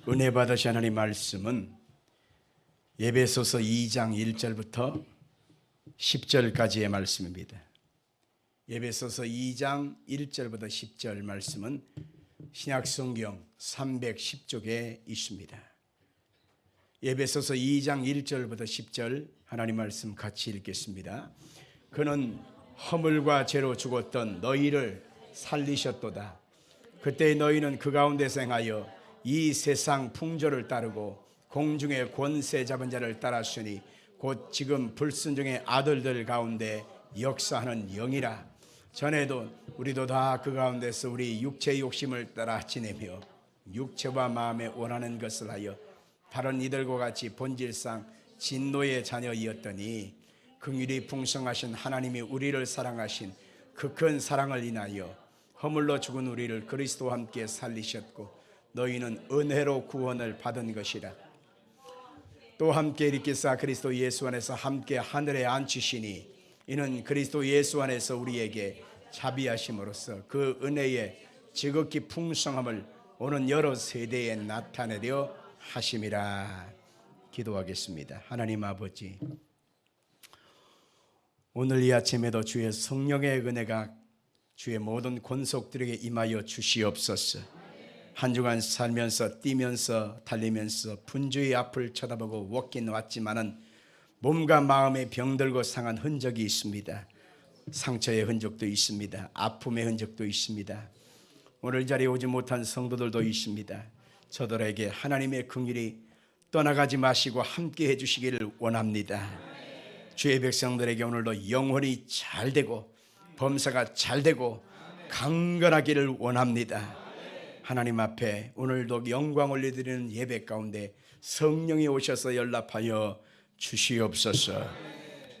은혜 받으신 하나님 말씀은 에베소서 2장 1절부터 10절까지의 말씀입니다. 에베소서 2장 1절부터 10절 말씀은 신약성경 310쪽에 있습니다. 에베소서 2장 1절부터 10절 하나님 말씀 같이 읽겠습니다. 그는 허물과 죄로 죽었던 너희를 살리셨도다. 그때 너희는 그 가운데서 행하여 이 세상 풍조를 따르고 공중의 권세 잡은 자를 따랐으니 곧 지금 불순종의 아들들 가운데 역사하는 영이라. 전에도 우리도 다 그 가운데서 우리 육체의 욕심을 따라 지내며 육체와 마음에 원하는 것을 하여 다른 이들과 같이 본질상 진노의 자녀이었더니 긍휼이 풍성하신 하나님이 우리를 사랑하신 그 큰 사랑을 인하여 허물로 죽은 우리를 그리스도와 함께 살리셨고 너희는 은혜로 구원을 받은 것이라. 또 함께 일으키사 그리스도 예수 안에서 함께 하늘에 앉히시니 이는 그리스도 예수 안에서 우리에게 자비하심으로써 그 은혜의 지극히 풍성함을 오는 여러 세대에 나타내려 하심이라. 기도하겠습니다. 하나님 아버지, 오늘 이 아침에도 주의 성령의 은혜가 주의 모든 권속들에게 임하여 주시옵소서. 한 주간 살면서 뛰면서 달리면서 분주의 앞을 쳐다보고 왔긴 왔지만은 몸과 마음의 병들고 상한 흔적이 있습니다. 상처의 흔적도 있습니다. 아픔의 흔적도 있습니다. 오늘 이 자리에 오지 못한 성도들도 있습니다. 저들에게 하나님의 긍휼이 떠나가지 마시고 함께 해주시기를 원합니다. 주의 백성들에게 오늘도 영혼이 잘 되고 범사가 잘 되고 강건하기를 원합니다. 하나님 앞에 오늘도 영광 올려드리는 예배 가운데 성령이 오셔서 연락하여 주시옵소서.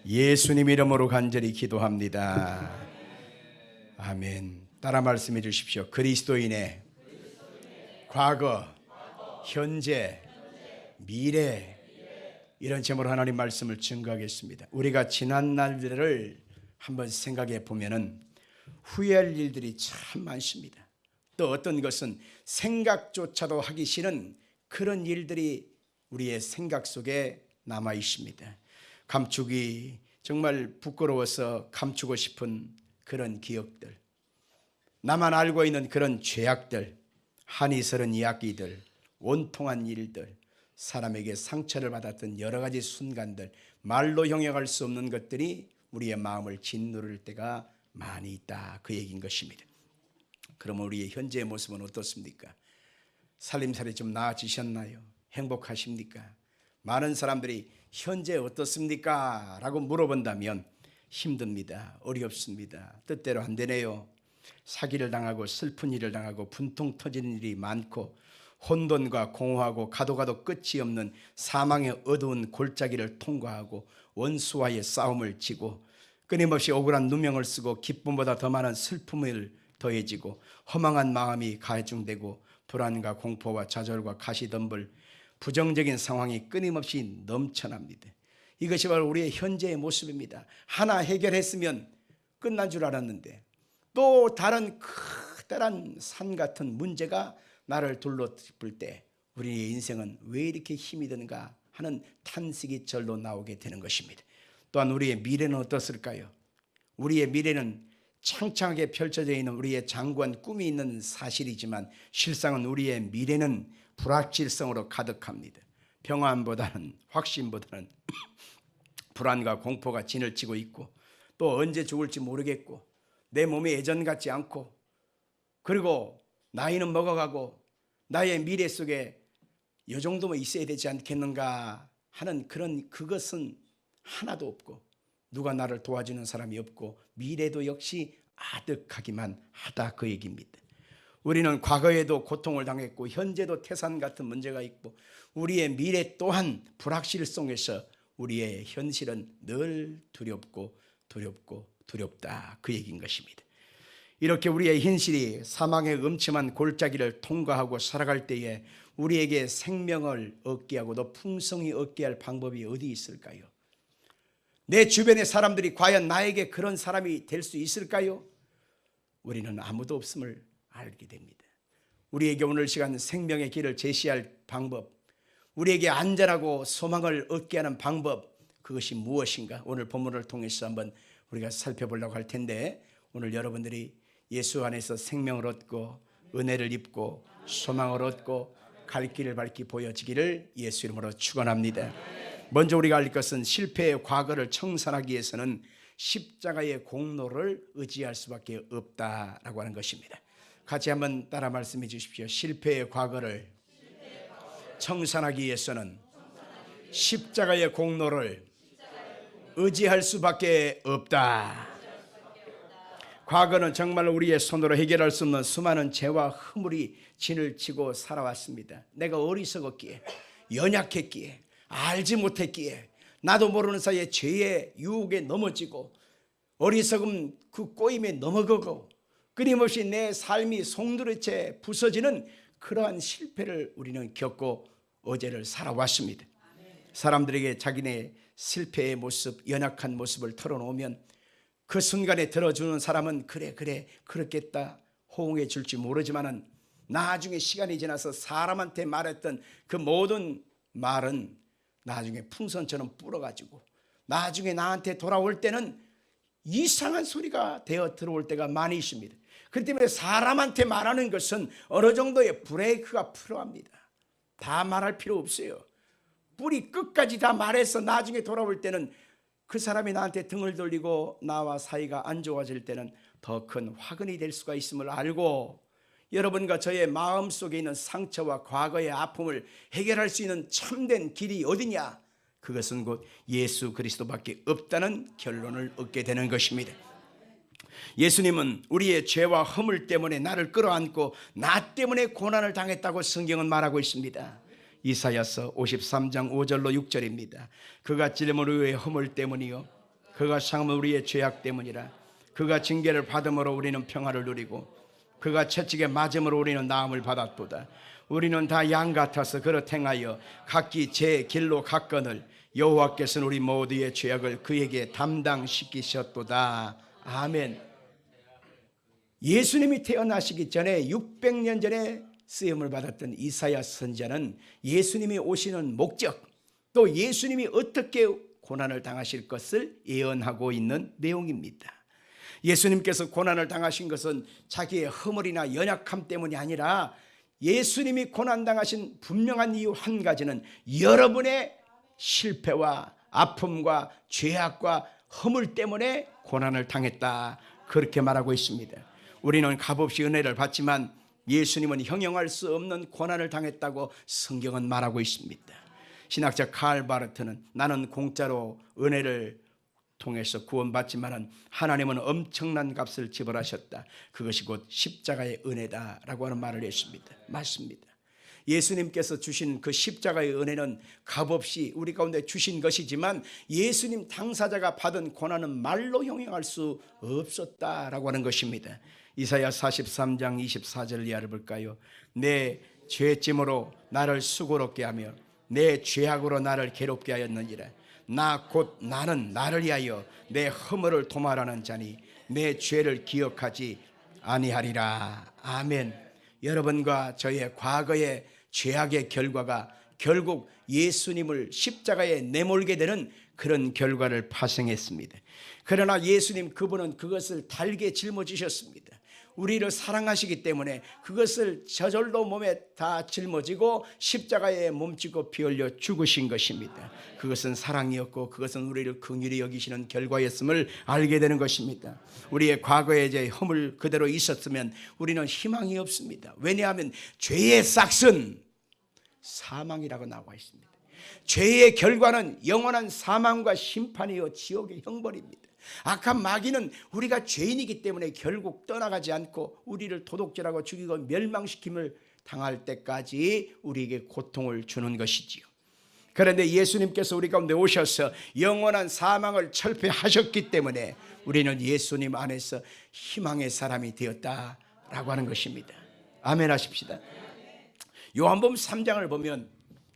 예수님 이름으로 간절히 기도합니다. 아멘. 따라 말씀해 주십시오. 그리스도인의 과거, 현재, 미래, 이런 제목으로 하나님 말씀을 증거하겠습니다. 우리가 지난 날들을 한번 생각해 보면은 후회할 일들이 참 많습니다. 또 어떤 것은 생각조차도 하기 싫은 그런 일들이 우리의 생각 속에 남아 있습니다. 감추기 정말 부끄러워서 감추고 싶은 그런 기억들, 나만 알고 있는 그런 죄악들, 한이 서른 이야기들, 온통한 일들, 사람에게 상처를 받았던 여러 가지 순간들, 말로 형용할 수 없는 것들이 우리의 마음을 짓누를 때가 많이 있다, 그 얘기인 것입니다. 그러면 우리의 현재의 모습은 어떻습니까? 살림살이 좀 나아지셨나요? 행복하십니까? 많은 사람들이 현재 어떻습니까? 라고 물어본다면 힘듭니다. 어렵습니다. 뜻대로 안 되네요. 사기를 당하고 슬픈 일을 당하고 분통 터지는 일이 많고 혼돈과 공허하고 가도 끝이 없는 사망의 어두운 골짜기를 통과하고 원수와의 싸움을 지고 끊임없이 억울한 누명을 쓰고 기쁨보다 더 많은 슬픔을 더해지고 허망한 마음이 가중되고 불안과 공포와 좌절과 가시덤불, 부정적인 상황이 끊임없이 넘쳐납니다. 이것이 바로 우리의 현재의 모습입니다. 하나 해결했으면 끝난 줄 알았는데 또 다른 커다란 산 같은 문제가 나를 둘러덮을 때 우리의 인생은 왜 이렇게 힘이 드는가 하는 탄식이 절로 나오게 되는 것입니다. 또한 우리의 미래는 어떻을까요? 우리의 미래는 창창하게 펼쳐져 있는 우리의 장구한 꿈이 있는 사실이지만 실상은 우리의 미래는 불확실성으로 가득합니다. 평안보다는 확신보다는 불안과 공포가 진을 치고 있고 또 언제 죽을지 모르겠고 내 몸이 예전 같지 않고 그리고 나이는 먹어가고 나의 미래 속에 이 정도면 있어야 되지 않겠는가 하는 그것은 하나도 없고 누가 나를 도와주는 사람이 없고 미래도 역시 아득하기만 하다, 그 얘기입니다. 우리는 과거에도 고통을 당했고 현재도 태산 같은 문제가 있고 우리의 미래 또한 불확실성에서 우리의 현실은 늘 두렵다, 그 얘기인 것입니다. 이렇게 우리의 현실이 사망의 음침한 골짜기를 통과하고 살아갈 때에 우리에게 생명을 얻게 하고 또 풍성히 얻게 할 방법이 어디 있을까요? 내 주변의 사람들이 과연 나에게 그런 사람이 될 수 있을까요? 우리는 아무도 없음을 알게 됩니다. 우리에게 오늘 시간 생명의 길을 제시할 방법, 우리에게 안전하고 소망을 얻게 하는 방법, 그것이 무엇인가 오늘 본문을 통해서 한번 우리가 살펴보려고 할 텐데, 오늘 여러분들이 예수 안에서 생명을 얻고 은혜를 입고 소망을 얻고 갈 길을 밝히 보여지기를 예수 이름으로 축원합니다. 먼저 우리가 알 것은 실패의 과거를 청산하기 위해서는 십자가의 공로를 의지할 수밖에 없다라고 하는 것입니다. 같이 한번 따라 말씀해 주십시오. 실패의 과거를 청산하기 위해서는 십자가의 공로를 의지할 수밖에 없다. 과거는 정말 우리의 손으로 해결할 수 없는 수많은 죄와 허물이 진을 치고 살아왔습니다. 내가 어리석었기에, 연약했기에, 알지 못했기에, 나도 모르는 사이에 죄의 유혹에 넘어지고 어리석음 그 꼬임에 넘어가고 끊임없이 내 삶이 송두리째 부서지는 그러한 실패를 우리는 겪고 어제를 살아왔습니다. 사람들에게 자기네 실패의 모습, 연약한 모습을 털어놓으면 그 순간에 들어주는 사람은 그래 그렇겠다 호응해 줄지 모르지만은 나중에 시간이 지나서 사람한테 말했던 그 모든 말은 나중에 풍선처럼 불어가지고 나중에 나한테 돌아올 때는 이상한 소리가 되어 들어올 때가 많이 있습니다. 그렇기 때문에 사람한테 말하는 것은 어느 정도의 브레이크가 필요합니다. 다 말할 필요 없어요. 뿌리 끝까지 다 말해서 나중에 돌아올 때는 그 사람이 나한테 등을 돌리고 나와 사이가 안 좋아질 때는 더 큰 화근이 될 수가 있음을 알고, 여러분과 저의 마음속에 있는 상처와 과거의 아픔을 해결할 수 있는 참된 길이 어디냐? 그것은 곧 예수 그리스도밖에 없다는 결론을 얻게 되는 것입니다. 예수님은 우리의 죄와 허물 때문에 나를 끌어안고 나 때문에 고난을 당했다고 성경은 말하고 있습니다. 이사야서 53장 5절로 6절입니다. 그가 찔림을 우리의 허물 때문이요 그가 상함을 우리의 죄악 때문이라. 그가 징계를 받음으로 우리는 평화를 누리고 그가 채찍에 맞음으로 우리는 나음을 받았도다. 우리는 다 양 같아서 그릇 행하여 각기 제 길로 갔거늘 여호와께서는 우리 모두의 죄악을 그에게 담당시키셨도다. 아멘. 예수님이 태어나시기 전에 600년 전에 쓰임을 받았던 이사야 선지자는 예수님이 오시는 목적, 또 예수님이 어떻게 고난을 당하실 것을 예언하고 있는 내용입니다. 예수님께서 고난을 당하신 것은 자기의 허물이나 연약함 때문이 아니라 예수님이 고난당하신 분명한 이유 한 가지는 여러분의 실패와 아픔과 죄악과 허물 때문에 고난을 당했다, 그렇게 말하고 있습니다. 우리는 값없이 은혜를 받지만 예수님은 형용할 수 없는 고난을 당했다고 성경은 말하고 있습니다. 신학자 칼 바르트는 나는 공짜로 은혜를 통해서 구원받지만 하나님은 엄청난 값을 지불하셨다, 그것이 곧 십자가의 은혜다라고 하는 말을 했습니다. 맞습니다. 예수님께서 주신 그 십자가의 은혜는 값없이 우리 가운데 주신 것이지만 예수님 당사자가 받은 고난은 말로 형용할 수 없었다라고 하는 것입니다. 이사야 43장 24절을 이하를 볼까요? 내 죄짐으로 나를 수고롭게 하며 내 죄악으로 나를 괴롭게 하였느니라. 나 곧 나는 나를 위하여 내 허물을 도말하는 자니 내 죄를 기억하지 아니하리라. 아멘. 여러분과 저의 과거의 죄악의 결과가 결국 예수님을 십자가에 내몰게 되는 그런 결과를 파생했습니다. 그러나 예수님 그분은 그것을 달게 짊어지셨습니다. 우리를 사랑하시기 때문에 그것을 저절로 몸에 다 짊어지고 십자가에 몸지고 피 흘려 죽으신 것입니다. 그것은 사랑이었고 그것은 우리를 긍휼히 여기시는 결과였음을 알게 되는 것입니다. 우리의 과거에 이제 허물 그대로 있었으면 우리는 희망이 없습니다. 왜냐하면 죄의 싹은 사망이라고 나와 있습니다. 죄의 결과는 영원한 사망과 심판이요 지옥의 형벌입니다. 악한 마귀는 우리가 죄인이기 때문에 결국 떠나가지 않고 우리를 도둑질하고 죽이고 멸망시킴을 당할 때까지 우리에게 고통을 주는 것이지요. 그런데 예수님께서 우리 가운데 오셔서 영원한 사망을 철폐하셨기 때문에 우리는 예수님 안에서 희망의 사람이 되었다라고 하는 것입니다. 아멘 하십시다. 요한복음 3장을 보면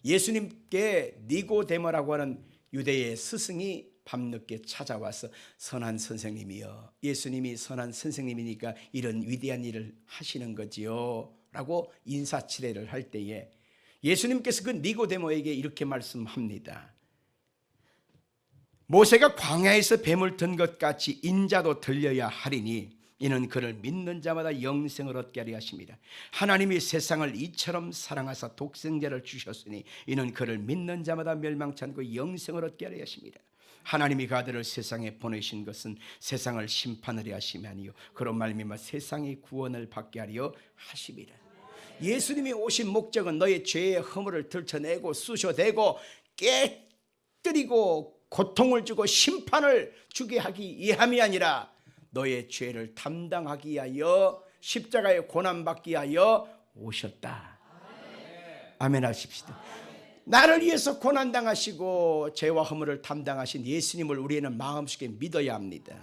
예수님께 니고데모라고 하는 유대의 스승이 밤늦게 찾아와서 선한 선생님이여, 예수님이 선한 선생님이니까 이런 위대한 일을 하시는 거지요 라고 인사치레를 할 때에 예수님께서 그 니고데모에게 이렇게 말씀합니다. 모세가 광야에서 뱀을 든 것 같이 인자도 들려야 하리니 이는 그를 믿는 자마다 영생을 얻게 하려 하십니다. 하나님이 세상을 이처럼 사랑하사 독생자를 주셨으니 이는 그를 믿는 자마다 멸망치 않고 영생을 얻게 하려 하십니다. 하나님이 그 아들을 세상에 보내신 것은 세상을 심판하려 하심이 아니요 그로 말미암아 세상이 구원을 받게 하려 하심이라. 예수님이 오신 목적은 너의 죄의 허물을 들춰내고 쑤셔대고 깨뜨리고 고통을 주고 심판을 주게 하기 위함이 아니라 너의 죄를 담당하기 위하여 십자가에 고난받기 위하여 오셨다. 아멘 하십시다. 나를 위해서 고난당하시고 죄와 허물을 담당하신 예수님을 우리는 마음속에 믿어야 합니다.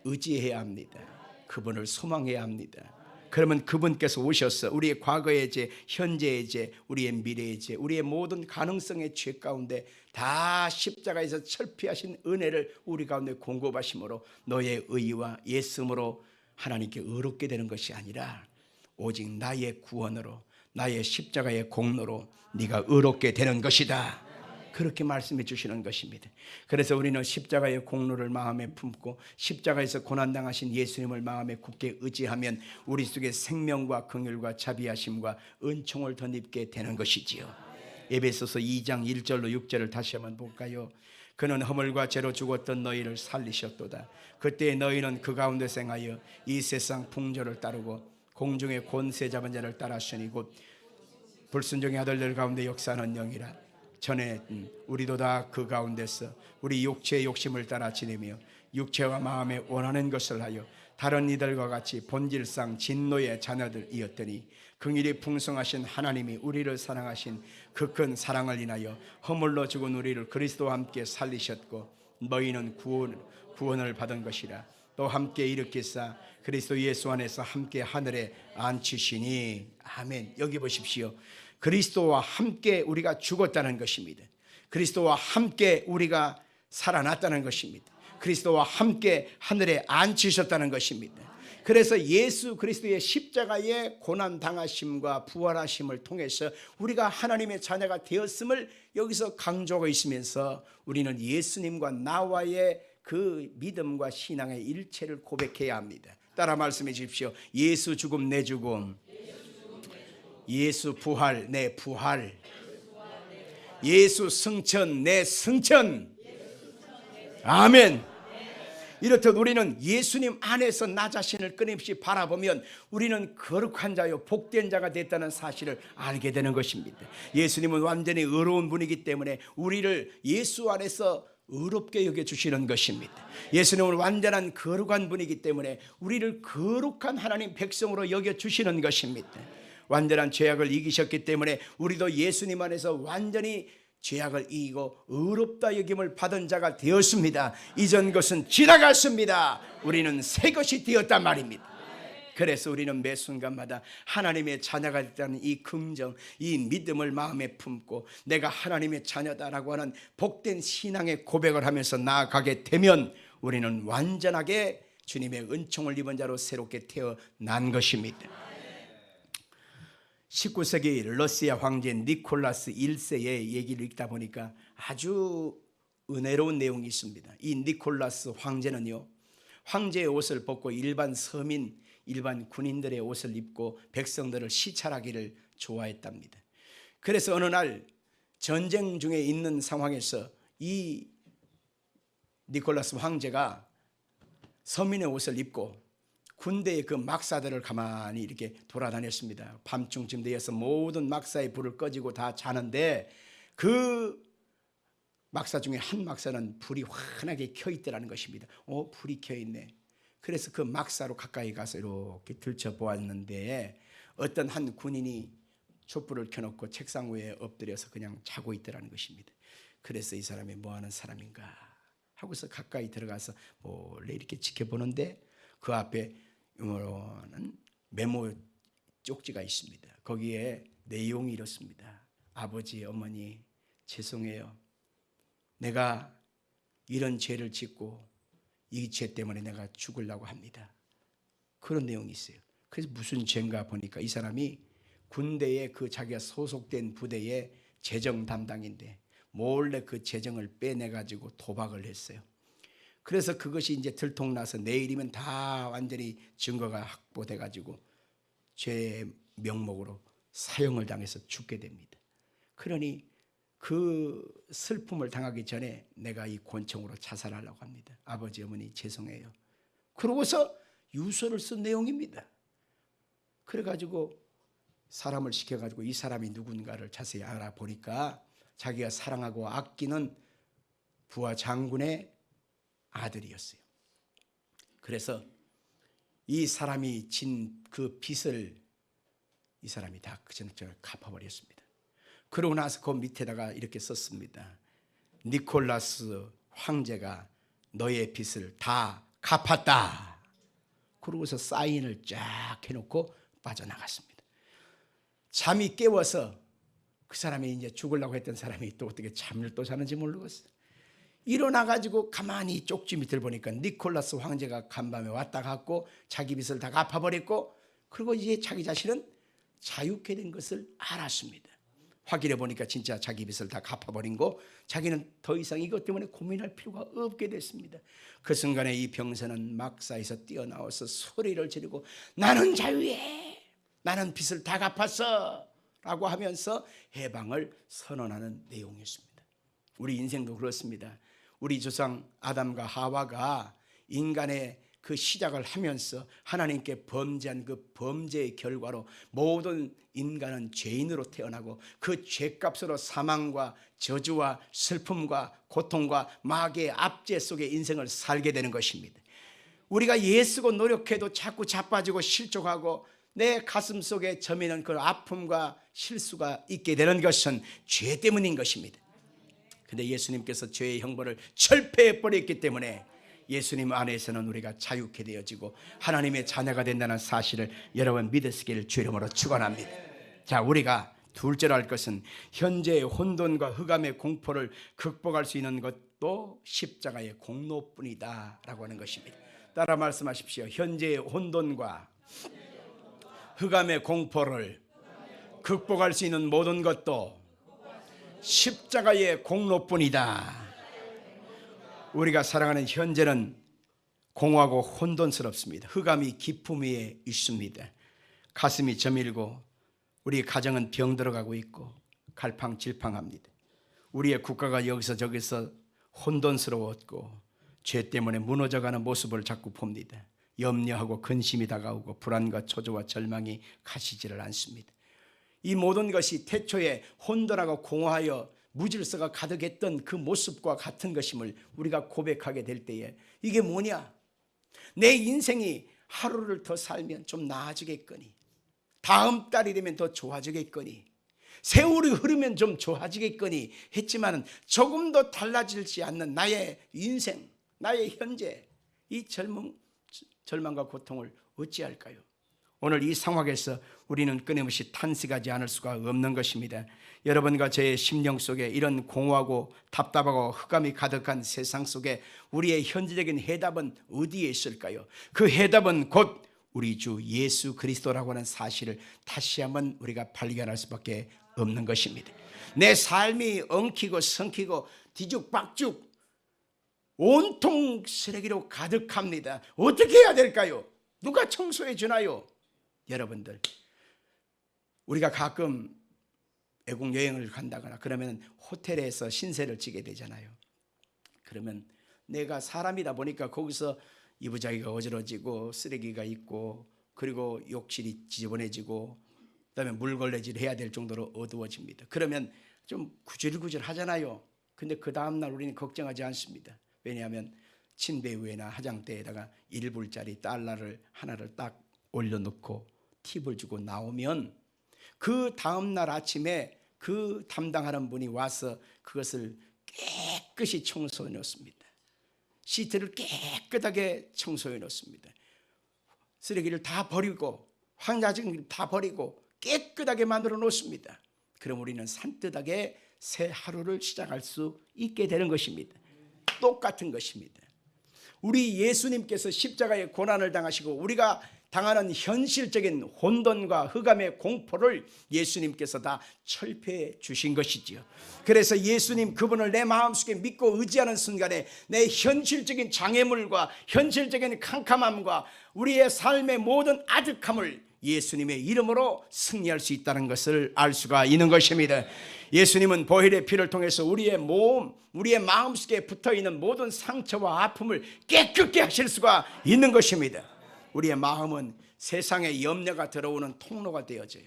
의지해야 합니다. 그분을 소망해야 합니다. 그러면 그분께서 오셔서 우리의 과거의 죄, 현재의 죄, 우리의 미래의 죄, 우리의 모든 가능성의 죄 가운데 다 십자가에서 철폐하신 은혜를 우리 가운데 공급하심으로 너의 의와 예수님으로 하나님께 의롭게 되는 것이 아니라 오직 나의 구원으로 나의 십자가의 공로로 네가 의롭게 되는 것이다. 그렇게 말씀해 주시는 것입니다. 그래서 우리는 십자가의 공로를 마음에 품고 십자가에서 고난당하신 예수님을 마음에 굳게 의지하면 우리 속에 생명과 긍휼과 자비하심과 은총을 덧입게 되는 것이지요. 에베소서 2장 1절로 6절을 다시 한번 볼까요? 그는 허물과 죄로 죽었던 너희를 살리셨도다. 그때 너희는 그 가운데 생하여 이 세상 풍조를 따르고 공중의 권세 잡은 자를 따랐으니 곧 불순종의 아들들 가운데 역사하는 영이라. 전에 우리도 다 그 가운데서 우리 육체의 욕심을 따라 지내며 육체와 마음에 원하는 것을 하여 다른 이들과 같이 본질상 진노의 자녀들이었더니 긍휼이 풍성하신 하나님이 우리를 사랑하신 그 큰 사랑을 인하여 허물로 죽은 우리를 그리스도와 함께 살리셨고 너희는 구원을 받은 것이라. 또 함께 일으키사 그리스도 예수 안에서 함께 하늘에 앉히시니. 아멘. 여기 보십시오. 그리스도와 함께 우리가 죽었다는 것입니다. 그리스도와 함께 우리가 살아났다는 것입니다. 그리스도와 함께 하늘에 앉히셨다는 것입니다. 그래서 예수 그리스도의 십자가의 고난당하심과 부활하심을 통해서 우리가 하나님의 자녀가 되었음을 여기서 강조하고 있으면서 우리는 예수님과 나와의 그 믿음과 신앙의 일체를 고백해야 합니다. 따라 말씀해 주십시오. 예수 죽음 내 죽음, 예수 부활 내 부활, 예수 승천 내 승천. 아멘. 이렇듯 우리는 예수님 안에서 나 자신을 끊임없이 바라보면 우리는 거룩한 자요 복된 자가 됐다는 사실을 알게 되는 것입니다. 예수님은 완전히 의로운 분이기 때문에 우리를 예수 안에서 의롭게 여겨주시는 것입니다. 예수님은 완전한 거룩한 분이기 때문에 우리를 거룩한 하나님 백성으로 여겨주시는 것입니다. 완전한 죄악을 이기셨기 때문에 우리도 예수님 안에서 완전히 죄악을 이기고 의롭다 여김을 받은 자가 되었습니다. 이전 것은 지나갔습니다. 우리는 새 것이 되었단 말입니다. 그래서 우리는 매 순간마다 하나님의 자녀가 됐다는 이 긍정, 이 믿음을 마음에 품고 내가 하나님의 자녀다라고 하는 복된 신앙의 고백을 하면서 나아가게 되면 우리는 완전하게 주님의 은총을 입은 자로 새롭게 태어난 것입니다. 19세기 러시아 황제 니콜라스 1세의 얘기를 읽다 보니까 아주 은혜로운 내용이 있습니다. 이 니콜라스 황제는요, 황제의 옷을 벗고 일반 서민, 일반 군인들의 옷을 입고 백성들을 시찰하기를 좋아했답니다. 그래서 어느 날 전쟁 중에 있는 상황에서 이 니콜라스 황제가 서민의 옷을 입고 군대의 그 막사들을 가만히 이렇게 돌아다녔습니다. 밤중쯤 되어서 모든 막사의 불을 꺼지고 다 자는데 그 막사 중에 한 막사는 불이 환하게 켜 있더라는 것입니다. 불이 켜 있네. 그래서 그 막사로 가까이 가서 이렇게 들춰보았는데 어떤 한 군인이 촛불을 켜놓고 책상 위에 엎드려서 그냥 자고 있더라는 것입니다. 그래서 이 사람이 뭐하는 사람인가 하고서 가까이 들어가서 몰래 이렇게 지켜보는데 그 앞에 는 메모 쪽지가 있습니다. 거기에 내용이 이렇습니다. 아버지, 어머니, 죄송해요. 내가 이런 죄를 짓고 이 죄 때문에 내가 죽으려고 합니다. 그런 내용이 있어요. 그래서 무슨 죄인가 보니까 이 사람이 군대에 그 자기가 소속된 부대의 재정 담당인데 몰래 그 재정을 빼내가지고 도박을 했어요. 그래서 그것이 이제 들통나서 내일이면 다 완전히 증거가 확보돼가지고 죄의 명목으로 사형을 당해서 죽게 됩니다. 그러니 그 슬픔을 당하기 전에 내가 이 권총으로 자살하려고 합니다. 아버지 어머니 죄송해요. 그러고서 유서를 쓴 내용입니다. 그래가지고 사람을 시켜가지고 이 사람이 누군가를 자세히 알아보니까 자기가 사랑하고 아끼는 부하 장군의 아들이었어요. 그래서 이 사람이 진 그 빚을 이 사람이 다 그전처럼 갚아버렸습니다. 그러고 나서 그 밑에다가 이렇게 썼습니다. 니콜라스 황제가 너의 빚을 다 갚았다. 그러고서 사인을 쫙 해놓고 빠져나갔습니다. 잠이 깨워서 그 사람이 이제 죽으려고 했던 사람이 또 어떻게 잠을 또 자는지 모르겠어요. 일어나가지고 가만히 쪽지 밑을 보니까 니콜라스 황제가 간밤에 왔다 갔고 자기 빚을 다 갚아버렸고 그리고 이제 자기 자신은 자유케 된 것을 알았습니다. 확인해 보니까 진짜 자기 빚을 다 갚아버린 거 자기는 더 이상 이것 때문에 고민할 필요가 없게 됐습니다. 그 순간에 이 병사는 막사에서 뛰어나와서 소리를 지르고 나는 자유해, 나는 빚을 다 갚았어 라고 하면서 해방을 선언하는 내용이었습니다. 우리 인생도 그렇습니다. 우리 조상 아담과 하와가 인간의 그 시작을 하면서 하나님께 범죄한 그 범죄의 결과로 모든 인간은 죄인으로 태어나고 그 죄값으로 사망과 저주와 슬픔과 고통과 마귀의 압제 속에 인생을 살게 되는 것입니다. 우리가 애쓰고 노력해도 자꾸 자빠지고 실족하고 내 가슴 속에 저미는 그 아픔과 실수가 있게 되는 것은 죄 때문인 것입니다. 근데 예수님께서 죄의 형벌을 철폐해 버렸기 때문에 예수님 안에서는 우리가 자유케 되어지고 하나님의 자녀가 된다는 사실을 여러분 믿으시기를 주의 이름으로 축원합니다. 자, 우리가 둘째로 할 것은 현재의 혼돈과 흑암의 공포를 극복할 수 있는 것도 십자가의 공로뿐이다 라고 하는 것입니다. 따라 말씀하십시오. 현재의 혼돈과 흑암의 공포를 극복할 수 있는 모든 것도 십자가의 공로뿐이다. 우리가 살아가는 현재는 공허하고 혼돈스럽습니다. 흑암이 깊음 위에 있습니다. 가슴이 저밀고 우리 가정은 병들어가고 있고 갈팡질팡합니다. 우리의 국가가 여기서 저기서 혼돈스러웠고 죄 때문에 무너져가는 모습을 자꾸 봅니다. 염려하고 근심이 다가오고 불안과 초조와 절망이 가시지를 않습니다. 이 모든 것이 태초에 혼돈하고 공허하여 무질서가 가득했던 그 모습과 같은 것임을 우리가 고백하게 될 때에 이게 뭐냐? 내 인생이 하루를 더 살면 좀 나아지겠거니, 다음 달이 되면 더 좋아지겠거니, 세월이 흐르면 좀 좋아지겠거니 했지만은 조금도 달라지지 않는 나의 인생, 나의 현재, 이 절망과 고통을 어찌할까요? 오늘 이 상황에서 우리는 끊임없이 탄식하지 않을 수가 없는 것입니다. 여러분과 제 심령 속에 이런 공허하고 답답하고 흑암이 가득한 세상 속에 우리의 현재적인 해답은 어디에 있을까요? 그 해답은 곧 우리 주 예수 그리스도라고 하는 사실을 다시 한번 우리가 발견할 수밖에 없는 것입니다. 내 삶이 엉키고 성키고 뒤죽박죽 온통 쓰레기로 가득합니다. 어떻게 해야 될까요? 누가 청소해 주나요? 여러분들, 우리가 가끔 외국 여행을 간다거나 그러면 호텔에서 신세를 지게 되잖아요. 그러면 내가 사람이다 보니까 거기서 이부자기가 어지러지고 쓰레기가 있고 그리고 욕실이 지저분해지고 그다음에 물걸레질 해야 될 정도로 어두워집니다. 그러면 좀 구질구질 하잖아요. 근데 그 다음날 우리는 걱정하지 않습니다. 왜냐하면 침대 위에나 화장대에다가 1불짜리 달러를 하나를 딱 올려놓고 팁을 주고 나오면 그 다음날 아침에 그 담당하는 분이 와서 그것을 깨끗이 청소해 놓습니다. 시트를 깨끗하게 청소해 놓습니다. 쓰레기를 다 버리고 황자증을 다 버리고 깨끗하게 만들어 놓습니다. 그럼 우리는 산뜻하게 새 하루를 시작할 수 있게 되는 것입니다. 똑같은 것입니다. 우리 예수님께서 십자가의 고난을 당하시고 우리가 당하는 현실적인 혼돈과 흑암의 공포를 예수님께서 다 철폐해 주신 것이지요. 그래서 예수님 그분을 내 마음속에 믿고 의지하는 순간에 내 현실적인 장애물과 현실적인 캄캄함과 우리의 삶의 모든 아득함을 예수님의 이름으로 승리할 수 있다는 것을 알 수가 있는 것입니다. 예수님은 보혈의 피를 통해서 우리의 몸, 우리의 마음속에 붙어있는 모든 상처와 아픔을 깨끗게 하실 수가 있는 것입니다. 우리의 마음은 세상의 염려가 들어오는 통로가 되어져요.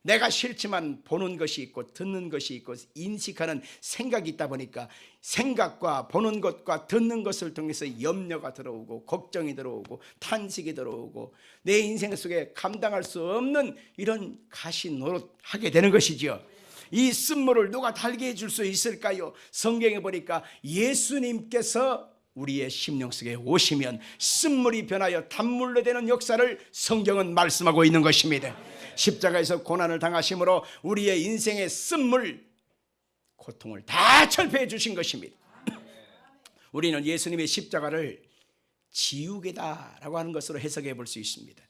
내가 싫지만 보는 것이 있고 듣는 것이 있고 인식하는 생각이 있다 보니까 생각과 보는 것과 듣는 것을 통해서 염려가 들어오고 걱정이 들어오고 탄식이 들어오고 내 인생 속에 감당할 수 없는 이런 가시 노릇하게 되는 것이지요. 이 쓴물을 누가 달게 해줄 수 있을까요? 성경에 보니까 예수님께서 우리의 심령 속에 오시면 쓴물이 변하여 단물로 되는 역사를 성경은 말씀하고 있는 것입니다. 십자가에서 고난을 당하심으로 우리의 인생의 쓴물, 고통을 다 철폐해 주신 것입니다. 우리는 예수님의 십자가를 지우개다라고 하는 것으로 해석해 볼 수 있습니다.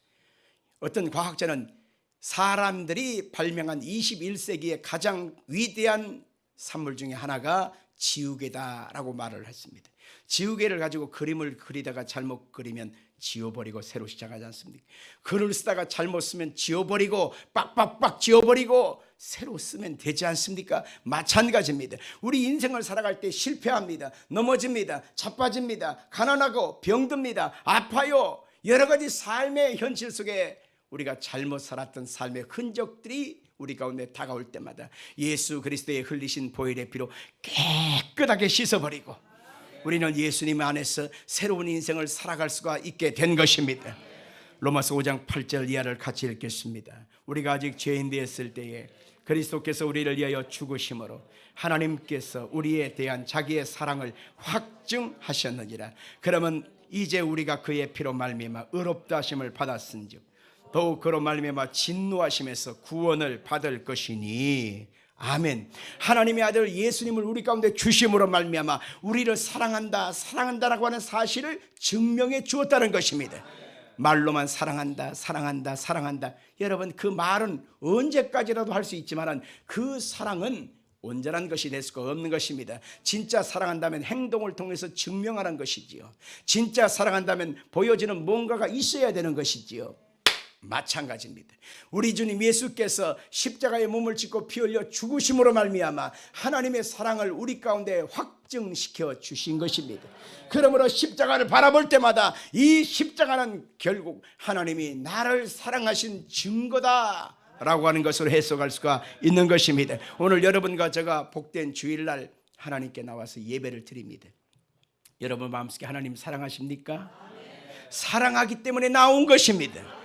어떤 과학자는 사람들이 발명한 21세기의 가장 위대한 산물 중에 하나가 지우개다라고 말을 했습니다. 지우개를 가지고 그림을 그리다가 잘못 그리면 지워버리고 새로 시작하지 않습니까? 글을 쓰다가 잘못 쓰면 지워버리고 빡빡빡 지워버리고 새로 쓰면 되지 않습니까? 마찬가지입니다. 우리 인생을 살아갈 때 실패합니다. 넘어집니다. 자빠집니다. 가난하고 병듭니다. 아파요. 여러 가지 삶의 현실 속에 우리가 잘못 살았던 삶의 흔적들이 우리 가운데 다가올 때마다 예수 그리스도의 흘리신 보혈의 피로 깨끗하게 씻어버리고 우리는 예수님 안에서 새로운 인생을 살아갈 수가 있게 된 것입니다. 로마서 5장 8절 이하를 같이 읽겠습니다. 우리가 아직 죄인 되었을 때에 그리스도께서 우리를 위하여 죽으심으로 하나님께서 우리에 대한 자기의 사랑을 확증하셨느니라. 그러면 이제 우리가 그의 피로 말미암아 의롭다 하심을 받았은즉 더욱 그로 말미암아 진노하심에서 구원을 받을 것이니 아멘. 하나님의 아들 예수님을 우리 가운데 주심으로 말미암아 우리를 사랑한다라고 하는 사실을 증명해 주었다는 것입니다. 말로만 사랑한다. 여러분 그 말은 언제까지라도 할 수 있지만 그 사랑은 온전한 것이 될 수가 없는 것입니다. 진짜 사랑한다면 행동을 통해서 증명하는 것이지요. 진짜 사랑한다면 보여지는 뭔가가 있어야 되는 것이지요. 마찬가지입니다. 우리 주님 예수께서 십자가에 몸을 찢고 피 흘려 죽으심으로 말미암아 하나님의 사랑을 우리 가운데 확증시켜 주신 것입니다. 그러므로 십자가를 바라볼 때마다 이 십자가는 결국 하나님이 나를 사랑하신 증거다 라고 하는 것으로 해석할 수가 있는 것입니다. 오늘 여러분과 제가 복된 주일날 하나님께 나와서 예배를 드립니다. 여러분 마음속에 하나님 사랑하십니까? 사랑하기 때문에 나온 것입니다.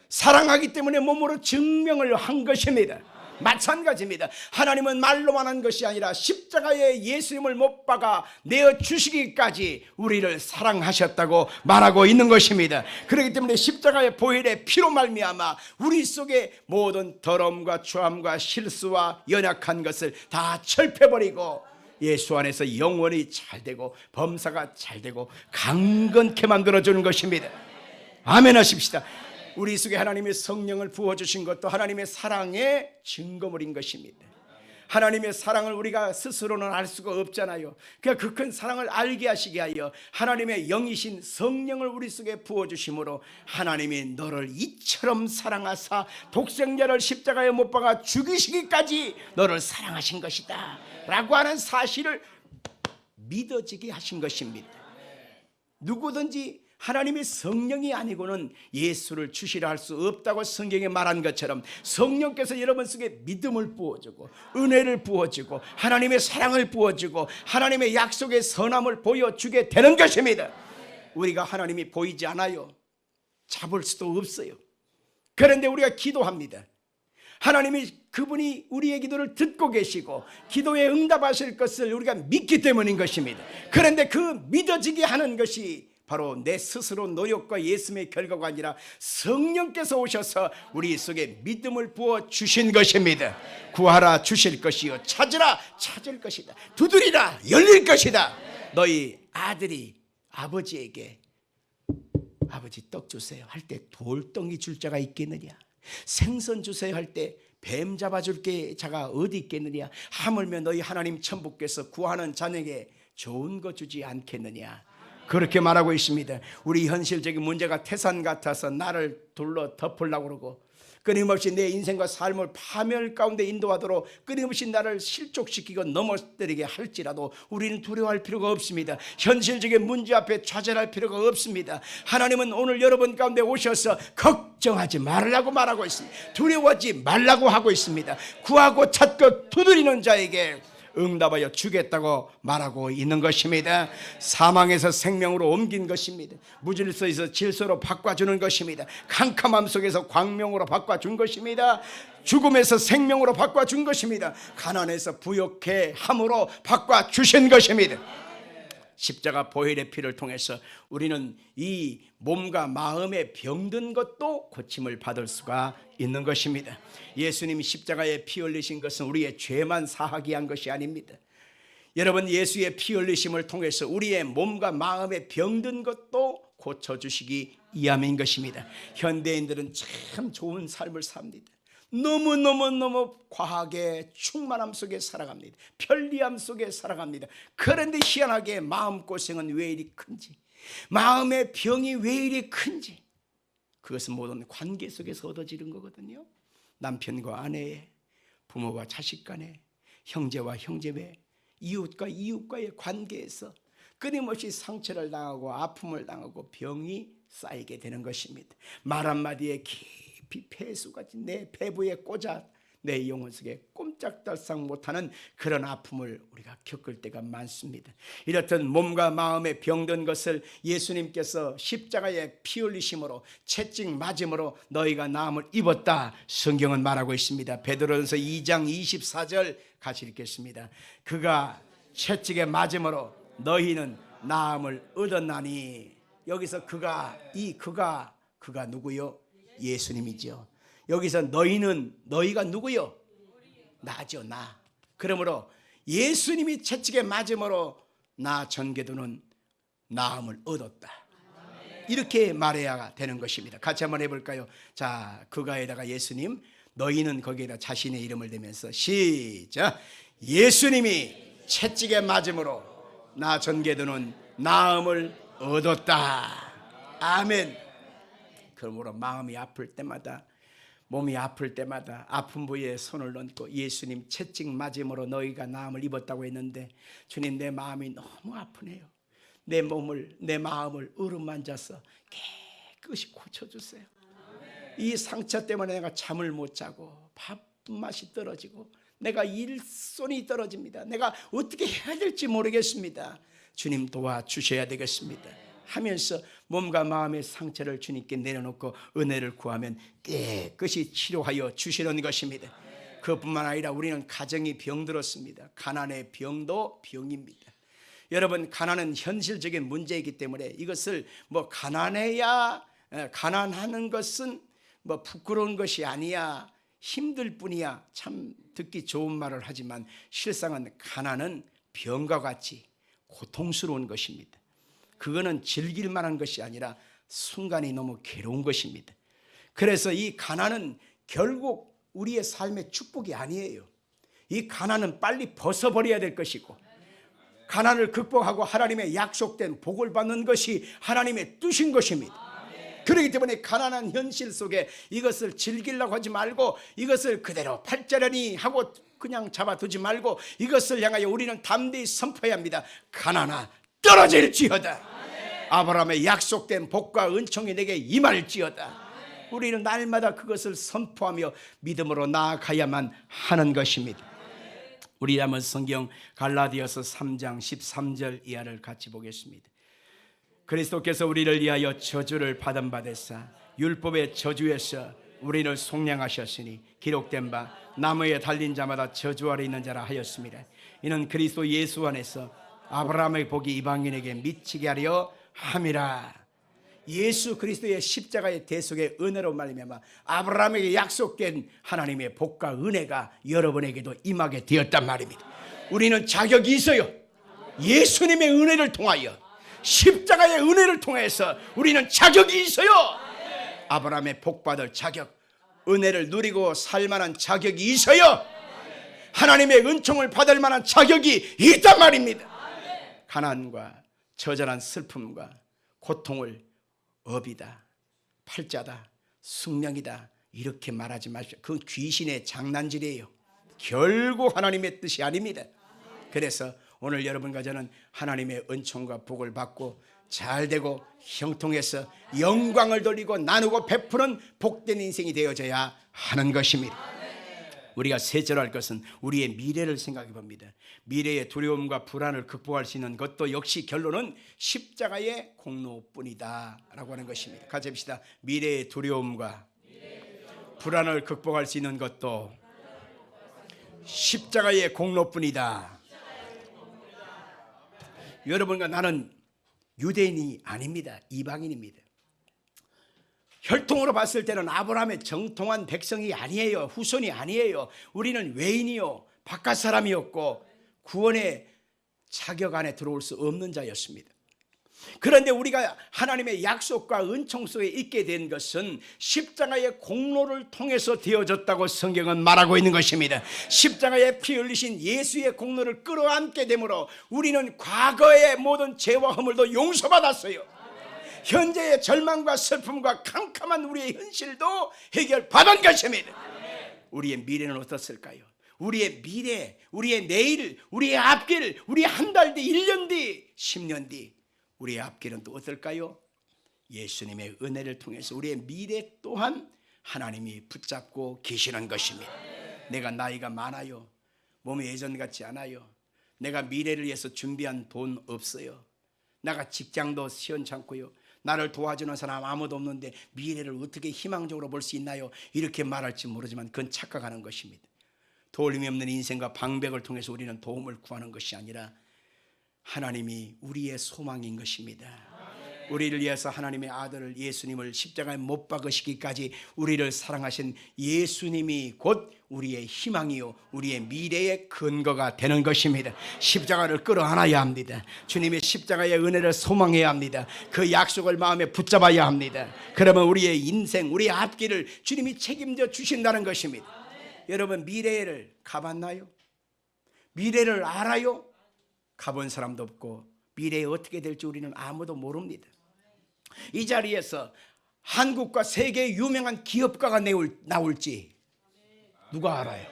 사랑하기 때문에 몸으로 증명을 한 것입니다. 마찬가지입니다. 하나님은 말로만 한 것이 아니라 십자가에 예수님을 못 박아 내어주시기까지 우리를 사랑하셨다고 말하고 있는 것입니다. 그렇기 때문에 십자가의 보혈의 피로 말미암아 우리 속에 모든 더러움과 추함과 실수와 연약한 것을 다 철폐버리고 예수 안에서 영원히 잘되고 범사가 잘되고 강건케 만들어주는 것입니다. 아멘 하십시다. 우리 속에 하나님의 성령을 부어주신 것도 하나님의 사랑의 증거물인 것입니다. 하나님의 사랑을 우리가 스스로는 알 수가 없잖아요. 그러니까 그 큰 사랑을 알게 하시게 하여 하나님의 영이신 성령을 우리 속에 부어주심으로 하나님이 너를 이처럼 사랑하사 독생자를 십자가에 못 박아 죽이시기까지 너를 사랑하신 것이다 라고 하는 사실을 믿어지게 하신 것입니다. 누구든지 하나님의 성령이 아니고는 예수를 주시라 할 수 없다고 성경에 말한 것처럼 성령께서 여러분 속에 믿음을 부어주고 은혜를 부어주고 하나님의 사랑을 부어주고 하나님의 약속의 선함을 보여주게 되는 것입니다. 우리가 하나님이 보이지 않아요. 잡을 수도 없어요. 그런데 우리가 기도합니다. 하나님이 그분이 우리의 기도를 듣고 계시고 기도에 응답하실 것을 우리가 믿기 때문인 것입니다. 그런데 그 믿어지게 하는 것이 바로 내 스스로 노력과 예수의 결과가 아니라 성령께서 오셔서 우리 속에 믿음을 부어 주신 것입니다. 구하라 주실 것이요 찾으라 찾을 것이다. 두드리라 열릴 것이다. 너희 아들이 아버지에게 아버지 떡 주세요 할 때 돌덩이 줄 자가 있겠느냐? 생선 주세요 할 때 뱀 잡아줄 게 자가 어디 있겠느냐? 하물며 너희 하나님 천부께서 구하는 자에게 좋은 거 주지 않겠느냐? 그렇게 말하고 있습니다. 우리 현실적인 문제가 태산 같아서 나를 둘러 덮으려고 그러고 끊임없이 내 인생과 삶을 파멸 가운데 인도하도록 끊임없이 나를 실족시키고 넘어뜨리게 할지라도 우리는 두려워할 필요가 없습니다. 현실적인 문제 앞에 좌절할 필요가 없습니다. 하나님은 오늘 여러분 가운데 오셔서 걱정하지 말라고 말하고 있습니다. 두려워하지 말라고 하고 있습니다. 구하고 찾고 두드리는 자에게 응답하여 주겠다고 말하고 있는 것입니다. 사망에서 생명으로 옮긴 것입니다. 무질서에서 질서로 바꿔주는 것입니다. 캄캄함 속에서 광명으로 바꿔준 것입니다. 죽음에서 생명으로 바꿔준 것입니다. 가난에서 부욕해 함으로 바꿔주신 것입니다. 십자가 보혈의 피를 통해서 우리는 이 몸과 마음에 병든 것도 고침을 받을 수가 있는 것입니다. 예수님이 십자가에 피 흘리신 것은 우리의 죄만 사하게 한 것이 아닙니다. 여러분, 예수의 피 흘리심을 통해서 우리의 몸과 마음에 병든 것도 고쳐주시기 위함인 것입니다. 현대인들은 참 좋은 삶을 삽니다. 너무 과하게 충만함 속에 살아갑니다. 편리함 속에 살아갑니다. 그런데 희한하게 마음고생은 왜 이리 큰지, 마음의 병이 왜 이리 큰지, 그것은 모든 관계 속에서 얻어지는 거거든요. 남편과 아내의, 부모와 자식 간의, 형제와 형제의, 이웃과 이웃과의 관계에서 끊임없이 상처를 당하고 아픔을 당하고 병이 쌓이게 되는 것입니다. 말 한마디에 깊이 폐수같이 내 배부에 꽂아 내 영혼 속에 꼼짝달싹 못하는 그런 아픔을 우리가 겪을 때가 많습니다. 이렇듯 몸과 마음에 병든 것을 예수님께서 십자가에 피 흘리심으로 채찍 맞음으로 너희가 나음을 입었다, 성경은 말하고 있습니다. 베드로전서 2장 24절 같이 읽겠습니다. 그가 채찍에 맞음으로 너희는 나음을 얻었나니. 여기서 그가 누구요? 예수님이죠. 여기서 너희가 누구요? 나죠, 나. 그러므로 예수님이 채찍에 맞음으로 나 전개도는 나음을 얻었다, 이렇게 말해야 되는 것입니다. 같이 한번 해볼까요? 자, 그가에다가 예수님, 너희는 거기에다 자신의 이름을 대면서 시작. 예수님이 채찍에 맞음으로 나 전개도는 나음을 얻었다. 아멘. 그러므로 마음이 아플 때마다, 몸이 아플 때마다 아픈 부위에 손을 얹고 예수님 채찍 맞음으로 너희가 나음을 입었다고 했는데, 주님, 내 마음이 너무 아프네요. 내 마음을 어루만져서 깨끗이 고쳐주세요. 이 상처 때문에 내가 잠을 못 자고 밥맛이 떨어지고 내가 일손이 떨어집니다. 내가 어떻게 해야 될지 모르겠습니다. 주님 도와주셔야 되겠습니다 하면서 몸과 마음의 상처를 주님께 내려놓고 은혜를 구하면 깨끗이 치료하여 주시는 것입니다. 그뿐만 아니라 우리는 가정이 병들었습니다. 가난의 병도 병입니다. 여러분, 가난은 현실적인 문제이기 때문에 이것을 가난하는 것은 부끄러운 것이 아니야, 힘들 뿐이야, 참 듣기 좋은 말을 하지만 실상은 가난은 병과 같이 고통스러운 것입니다. 그거는 즐길 만한 것이 아니라 순간이 너무 괴로운 것입니다. 그래서 이 가난은 결국 우리의 삶의 축복이 아니에요. 이 가난은 빨리 벗어버려야 될 것이고, 가난을 극복하고 하나님의 약속된 복을 받는 것이 하나님의 뜻인 것입니다. 그렇기 때문에 가난한 현실 속에 이것을 즐기려고 하지 말고, 이것을 그대로 팔자려니 하고 그냥 잡아두지 말고, 이것을 향하여 우리는 담대히 선포해야 합니다. 가난아, 떨어질지어다. 아브라함의 약속된 복과 은총이 내게 임할지어다. 우리는 날마다 그것을 선포하며 믿음으로 나아가야만 하는 것입니다. 우리 한번 성경 갈라디아서 3장 13절 이하를 같이 보겠습니다. 그리스도께서 우리를 위하여 저주를 받은 바 되사 율법의 저주에서 우리를 속량하셨으니 기록된 바 나무에 달린 자마다 저주 아래 있는 자라 하였습니다. 이는 그리스도 예수 안에서 아브라함의 복이 이방인에게 미치게 하려 함이라. 예수 그리스도의 십자가의 대속의 은혜로 말미암아 아브라함에게 약속된 하나님의 복과 은혜가 여러분에게도 임하게 되었단 말입니다. 우리는 자격이 있어요. 예수님의 은혜를 통하여 십자가의 은혜를 통해서 우리는 자격이 있어요. 아브라함의 복받을 자격, 은혜를 누리고 살만한 자격이 있어요. 하나님의 은총을 받을 만한 자격이 있단 말입니다. 가난과 처절한 슬픔과 고통을 업이다, 팔자다, 숙명이다 이렇게 말하지 마십시오. 그 귀신의 장난질이에요. 결국 하나님의 뜻이 아닙니다. 그래서 오늘 여러분과 저는 하나님의 은총과 복을 받고 잘되고 형통해서 영광을 돌리고 나누고 베푸는 복된 인생이 되어져야 하는 것입니다. 우리가 셋째로 할 것은 우리의 미래를 생각해 봅니다. 미래의 두려움과 불안을 극복할 수 있는 것도 역시 결론은 십자가의 공로뿐이다 라고 하는 것입니다. 같이 합시다. 미래의 두려움과 불안을 극복할 수 있는 것도 십자가의 공로뿐이다. 여러분과 나는 유대인이 아닙니다. 이방인입니다. 혈통으로 봤을 때는 아브라함의 정통한 백성이 아니에요. 후손이 아니에요. 우리는 외인이요 바깥 사람이었고 구원의 자격 안에 들어올 수 없는 자였습니다. 그런데 우리가 하나님의 약속과 은총 속에 있게 된 것은 십자가의 공로를 통해서 되어졌다고 성경은 말하고 있는 것입니다. 십자가에 피 흘리신 예수의 공로를 끌어안게 되므로 우리는 과거의 모든 죄와 허물도 용서받았어요. 현재의 절망과 슬픔과 캄캄한 우리의 현실도 해결받은 것입니다. 우리의 미래는 어떻을까요? 우리의 미래, 우리의 내일, 우리의 앞길, 우리 한 달 뒤, 1년 뒤, 10년 뒤 우리의 앞길은 또 어떨까요? 예수님의 은혜를 통해서 우리의 미래 또한 하나님이 붙잡고 계시는 것입니다. 내가 나이가 많아요. 몸이 예전 같지 않아요. 내가 미래를 위해서 준비한 돈 없어요. 내가 직장도 시원찮고요. 나를 도와주는 사람 아무도 없는데 미래를 어떻게 희망적으로 볼 수 있나요? 이렇게 말할지 모르지만 그건 착각하는 것입니다. 도움이 없는 인생과 방백을 통해서 우리는 도움을 구하는 것이 아니라 하나님이 우리의 소망인 것입니다. 우리를 위해서 하나님의 아들을 예수님을 십자가에 못 박으시기까지 우리를 사랑하신 예수님이 곧 우리의 희망이요 우리의 미래의 근거가 되는 것입니다. 십자가를 끌어안아야 합니다. 주님의 십자가의 은혜를 소망해야 합니다. 그 약속을 마음에 붙잡아야 합니다. 그러면 우리의 인생, 우리의 앞길을 주님이 책임져 주신다는 것입니다. 여러분 미래를 가봤나요? 미래를 알아요? 가본 사람도 없고 미래에 어떻게 될지 우리는 아무도 모릅니다. 이 자리에서 한국과 세계의 유명한 기업가가 나올지 누가 알아요?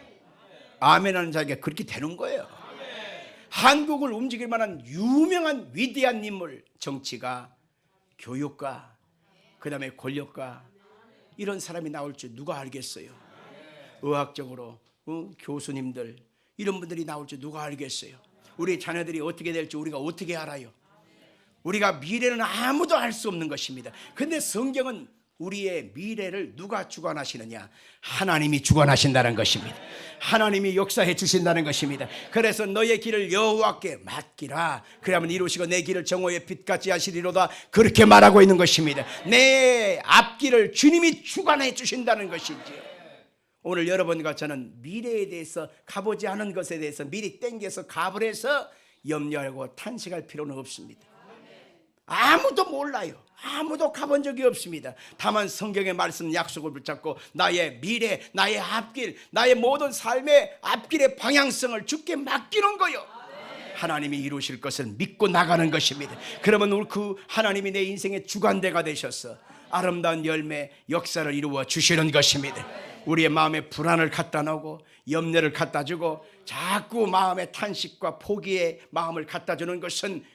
아멘하는 자에게 그렇게 되는 거예요. 한국을 의식일 만한 유명한 위대한 인물, 정치가, 교육가, 그 다음에 권력가 이런 사람이 나올 줄 누가 알겠어요? 의학적으로 교수님들 이런 분들이 나올 줄 누가 알겠어요? 우리 자녀들이 어떻게 될지 우리가 어떻게 알아요? 우리가 미래는 아무도 알 수 없는 것입니다. 그런데 성경은 우리의 미래를 누가 주관하시느냐? 하나님이 주관하신다는 것입니다. 하나님이 역사해 주신다는 것입니다. 그래서 너의 길을 여호와께 맡기라. 그러면 이루시고 내 길을 정오의 빛같이 하시리로다. 그렇게 말하고 있는 것입니다. 내 앞길을 주님이 주관해 주신다는 것이지요. 오늘 여러분과 저는 미래에 대해서 가보지 않은 것에 대해서 미리 땡겨서 갑을 해서 염려하고 탄식할 필요는 없습니다. 아무도 몰라요. 아무도 가본 적이 없습니다. 다만 성경의 말씀 약속을 붙잡고 나의 미래, 나의 앞길, 나의 모든 삶의 앞길의 방향성을 주께 맡기는 거요. 하나님이 이루실 것을 믿고 나가는 것입니다. 그러면 그 하나님이 내 인생의 주관대가 되셔서 아름다운 열매, 역사를 이루어 주시는 것입니다. 우리의 마음에 불안을 갖다 놓고 염려를 갖다 주고 자꾸 마음의 탄식과 포기의 마음을 갖다 주는 것은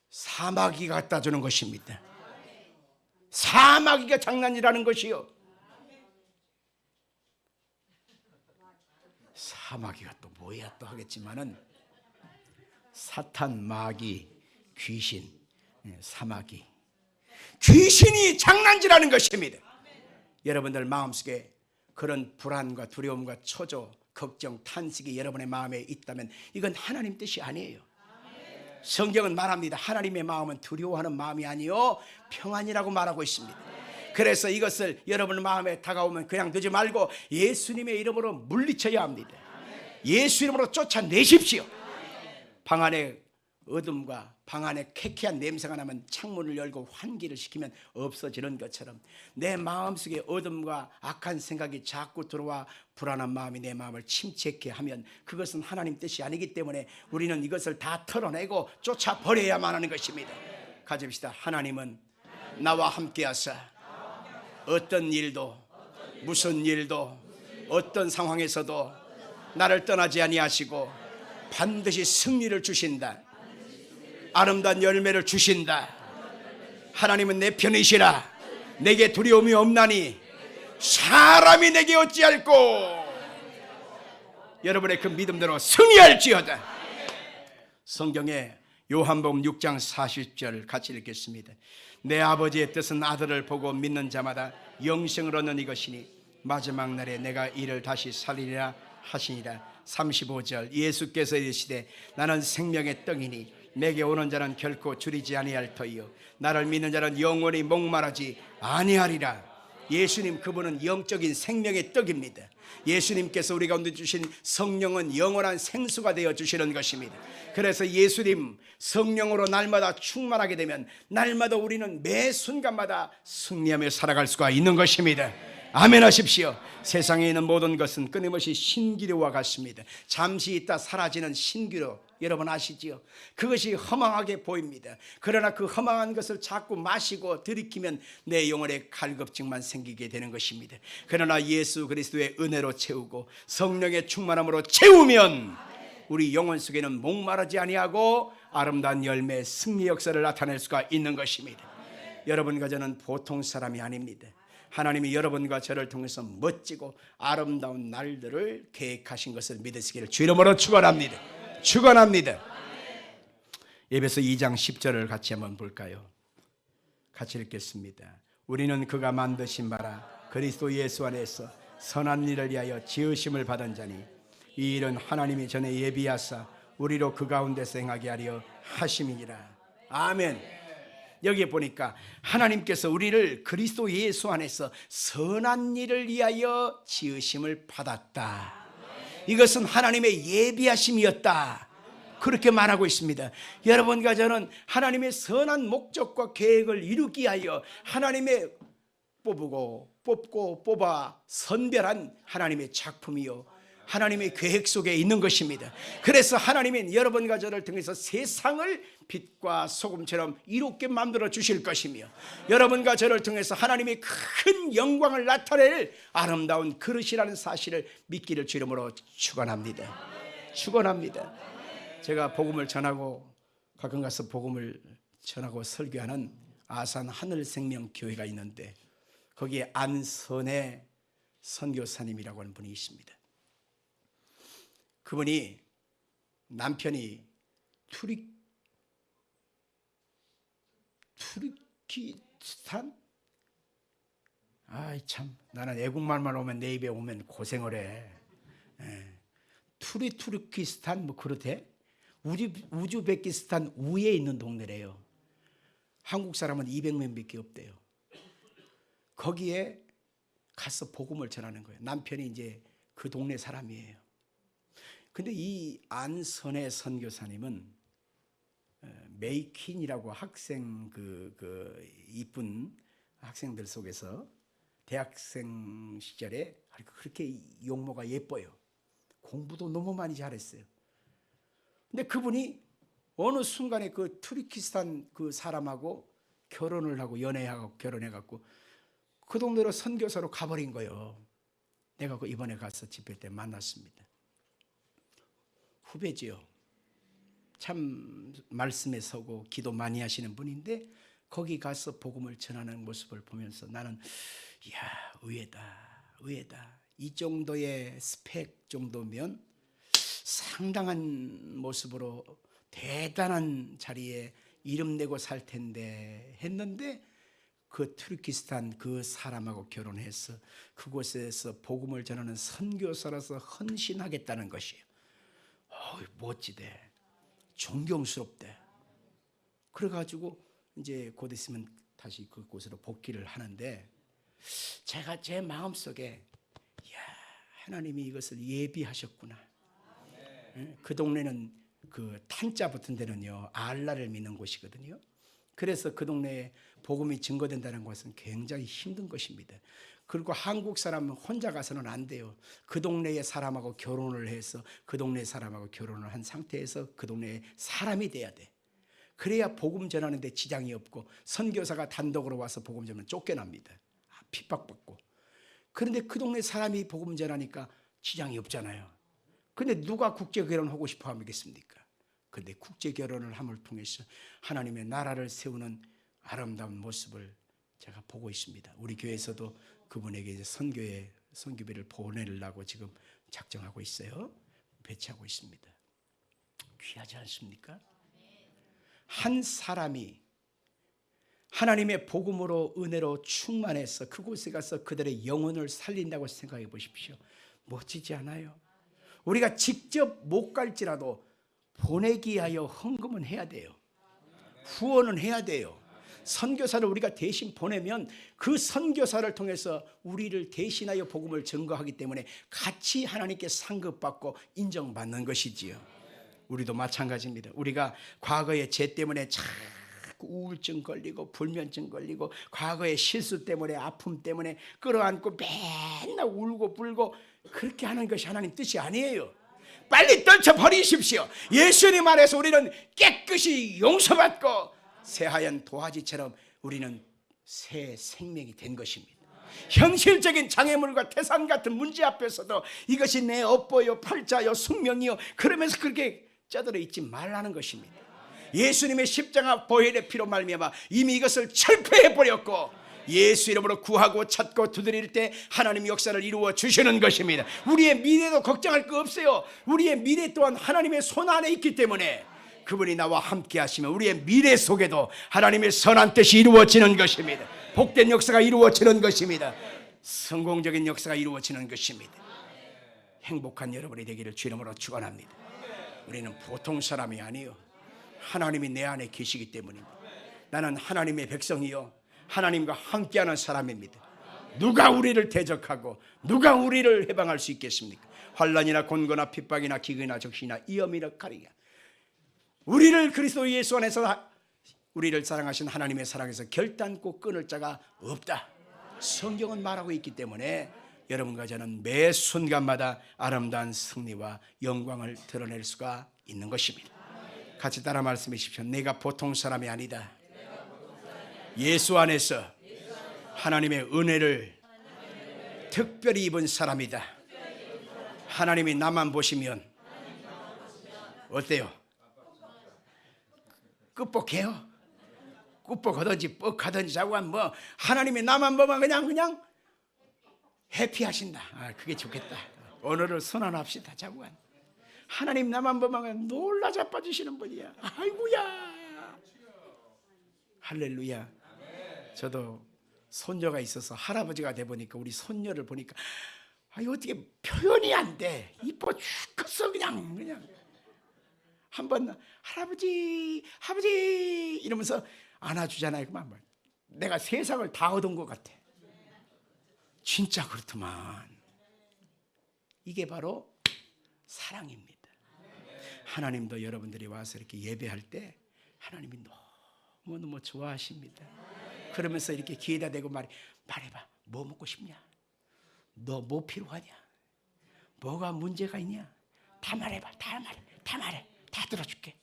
사마귀 갖다 주는 것입니다. 사마귀가 장난이라는 것이요. 사마귀가 또 뭐야 또 하겠지만은 사탄, 마귀, 귀신, 사마귀, 귀신이 장난질하는 것입니다. 여러분들 마음속에 그런 불안과 두려움과 초조, 걱정, 탄식이 여러분의 마음에 있다면 이건 하나님 뜻이 아니에요. 성경은 말합니다. 하나님의 마음은 두려워하는 마음이 아니요 평안이라고 말하고 있습니다. 그래서 이것을 여러분 마음에 다가오면 그냥 두지 말고 예수님의 이름으로 물리쳐야 합니다. 예수 이름으로 쫓아내십시오. 방 안에 어둠과 방 안에 쾌쾌한 냄새가 나면 창문을 열고 환기를 시키면 없어지는 것처럼 내 마음속에 어둠과 악한 생각이 자꾸 들어와 불안한 마음이 내 마음을 침체케 하면 그것은 하나님 뜻이 아니기 때문에 우리는 이것을 다 털어내고 쫓아버려야만 하는 것입니다. 가집시다. 하나님은 나와 함께 하사 어떤 일도 무슨 일도 어떤 상황에서도 나를 떠나지 아니하시고 반드시 승리를 주신다. 아름다운 열매를 주신다. 하나님은 내 편이시라. 내게 두려움이 없나니 사람이 내게 어찌할꼬. 여러분의 그 믿음대로 승리할지어다. 성경에 요한복음 6장 40절 같이 읽겠습니다. 내 아버지의 뜻은 아들을 보고 믿는 자마다 영생을 얻는 이것이니 마지막 날에 내가 이를 다시 살리리라 하시니라. 35절 예수께서 이르시되 나는 생명의 떡이니 내게 오는 자는 결코 줄이지 아니할 터이요 나를 믿는 자는 영원히 목마르지 아니하리라. 예수님 그분은 영적인 생명의 떡입니다. 예수님께서 우리 가운데 주신 성령은 영원한 생수가 되어 주시는 것입니다. 그래서 예수님 성령으로 날마다 충만하게 되면 날마다 우리는 매 순간마다 승리하며 살아갈 수가 있는 것입니다. 아멘 하십시오. 세상에 있는 모든 것은 끊임없이 신기류와 같습니다. 잠시 있다 사라지는 신기류 여러분 아시지요? 그것이 허망하게 보입니다. 그러나 그 허망한 것을 자꾸 마시고 들이키면 내 영혼에 갈급증만 생기게 되는 것입니다. 그러나 예수 그리스도의 은혜로 채우고 성령의 충만함으로 채우면 우리 영혼 속에는 목마르지 아니하고 아름다운 열매 승리 역사를 나타낼 수가 있는 것입니다. 여러분과 저는 보통 사람이 아닙니다. 하나님이 여러분과 저를 통해서 멋지고 아름다운 날들을 계획하신 것을 믿으시기를 주 이름으로 축원합니다. 축원합니다. 에베소 2장 10절을 같이 한번 볼까요? 같이 읽겠습니다. 우리는 그가 만드신 바라 그리스도 예수 안에서 선한 일을 위하여 지으심을 받은 자니 이 일은 하나님이 전에 예비하사 우리로 그 가운데서 행하게 하려 하심이니라. 아멘. 여기에 보니까 하나님께서 우리를 그리스도 예수 안에서 선한 일을 위하여 지으심을 받았다. 이것은 하나님의 예비하심이었다. 그렇게 말하고 있습니다. 여러분과 저는 하나님의 선한 목적과 계획을 이루기 위하여 하나님의 뽑고 뽑아 선별한 하나님의 작품이요 하나님의 계획 속에 있는 것입니다. 그래서 하나님은 여러분과 저를 통해서 세상을 빛과 소금처럼 이롭게 만들어 주실 것이며 여러분과 저를 통해서 하나님의 큰 영광을 나타낼 아름다운 그릇이라는 사실을 믿기를 주 이름으로 축원합니다. 축원합니다. 제가 복음을 전하고 가끔 가서 복음을 전하고 설교하는 아산 하늘생명교회가 있는데 거기에 안선의 선교사님이라고 하는 분이 있습니다. 그분이 남편이 투르키스탄? 아이 참 나는 애국말만 오면 내 입에 오면 고생을 해. 투르키스탄 뭐 그렇대. 우즈베키스탄 우에 있는 동네래요. 한국 사람은 200명밖에 없대요. 거기에 가서 복음을 전하는 거예요. 남편이 이제 그 동네 사람이에요. 근데 이 안선의 선교사님은 메이킨이라고 학생 이쁜 학생들 속에서 대학생 시절에 그렇게 용모가 예뻐요. 공부도 너무 많이 잘했어요. 근데 그분이 어느 순간에 그 투르키스탄 그 사람하고 결혼을 하고 연애하고 결혼해갖고 그 동네로 선교사로 가버린 거예요. 내가 그 이번에 가서 집회 때 만났습니다. 후배지요. 참 말씀에 서고 기도 많이 하시는 분인데 거기 가서 복음을 전하는 모습을 보면서 나는 이야 의외다. 이 정도의 스펙 정도면 상당한 모습으로 대단한 자리에 이름 내고 살 텐데 했는데 그 투르키스탄 그 사람하고 결혼해서 그곳에서 복음을 전하는 선교사로서 헌신하겠다는 것이에요. 멋지대. 존경스럽대. 그래가지고 이제 곧 있으면 다시 그곳으로 복귀를 하는데 제가 제 마음속에 이야 하나님이 이것을 예비하셨구나. 그 동네는 그 탄자 붙은 데는요 알라를 믿는 곳이거든요. 그래서 그 동네에 복음이 증거된다는 것은 굉장히 힘든 것입니다. 그리고 한국 사람은 혼자 가서는 안 돼요. 그 동네의 사람하고 결혼을 해서 그 동네 사람하고 결혼을 한 상태에서 그 동네의 사람이 돼야 돼. 그래야 복음 전하는데 지장이 없고, 선교사가 단독으로 와서 복음 전하면 쫓겨납니다. 핍박받고. 그런데 그 동네 사람이 복음 전하니까 지장이 없잖아요. 그런데 누가 국제 결혼하고 싶어 하겠습니까? 그런데 국제 결혼을 함을 통해서 하나님의 나라를 세우는 아름다운 모습을 제가 보고 있습니다. 우리 교회에서도 그분에게 이제 선교비를 보내려고 지금 작정하고 있어요. 배치하고 있습니다. 귀하지 않습니까? 한 사람이 하나님의 복음으로 은혜로 충만해서 그곳에 가서 그들의 영혼을 살린다고 생각해 보십시오. 멋지지 않아요? 우리가 직접 못 갈지라도 보내기 위하여 헌금은 해야 돼요. 후원은 해야 돼요. 선교사를 우리가 대신 보내면 그 선교사를 통해서 우리를 대신하여 복음을 증거하기 때문에 같이 하나님께 상급받고 인정받는 것이지요. 우리도 마찬가지입니다. 우리가 과거의 죄 때문에 자꾸 우울증 걸리고 불면증 걸리고 과거의 실수 때문에 아픔 때문에 끌어안고 맨날 울고 불고 그렇게 하는 것이 하나님 뜻이 아니에요. 빨리 떨쳐버리십시오. 예수님 안에서 우리는 깨끗이 용서받고 새하얀 도화지처럼 우리는 새 생명이 된 것입니다. 현실적인 장애물과 태산 같은 문제 앞에서도 이것이 내 업보요 팔자요 숙명이요 그러면서 그렇게 쩌들어 있지 말라는 것입니다. 예수님의 십자가 보혈의 피로 말미암아 이미 이것을 철폐해버렸고 예수 이름으로 구하고 찾고 두드릴 때 하나님 역사를 이루어 주시는 것입니다. 우리의 미래도 걱정할 거 없어요. 우리의 미래 또한 하나님의 손 안에 있기 때문에 그분이 나와 함께 하시면 우리의 미래 속에도 하나님의 선한 뜻이 이루어지는 것입니다. 복된 역사가 이루어지는 것입니다. 성공적인 역사가 이루어지는 것입니다. 행복한 여러분이 되기를 주 이름으로 축원합니다. 우리는 보통 사람이 아니요 하나님이 내 안에 계시기 때문입니다. 나는 하나님의 백성이요 하나님과 함께하는 사람입니다. 누가 우리를 대적하고 누가 우리를 해방할 수 있겠습니까? 환난이나 곤고나 핍박이나 기근이나 적신이나 위험이나 가리냐. 우리를 그리스도 예수 안에서 우리를 사랑하신 하나님의 사랑에서 결단코 끊을 자가 없다. 성경은 말하고 있기 때문에 여러분과 저는 매 순간마다 아름다운 승리와 영광을 드러낼 수가 있는 것입니다. 같이 따라 말씀해 주십시오. 내가 보통 사람이 아니다. 예수 안에서 하나님의 은혜를 특별히 입은 사람이다. 하나님이 나만 보시면 어때요? 끝복해요? 끝복하든지 뻑하든지 자꾸만 뭐 하나님이 나만 보면 그냥 해피하신다. 그게 좋겠다. 오늘을 선언합시다. 자꾸만 하나님 나만 보면 놀라 자빠지시는 분이야. 아이고야. 할렐루야. 저도 손녀가 있어서 할아버지가 돼 보니까 우리 손녀를 보니까 이거 어떻게 표현이 안 돼. 이뻐 죽겠어 그냥. 한번 할아버지 이러면서 안아주잖아요. 그만 내가 세상을 다 얻은 것 같아. 진짜 그렇더만. 이게 바로 사랑입니다. 하나님도 여러분들이 와서 이렇게 예배할 때 하나님이 너무너무 좋아하십니다. 그러면서 이렇게 귀에다 대고 말해봐. 뭐 먹고 싶냐? 너 뭐 필요하냐? 뭐가 문제가 있냐? 다 말해봐. 다 말해. 다 들어줄게.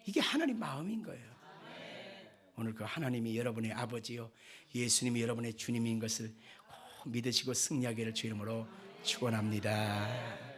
이게 하나님 마음인 거예요. 오늘 그 하나님이 여러분의 아버지요 예수님이 여러분의 주님인 것을 꼭 믿으시고 승리하기를 주 이름으로 축원합니다.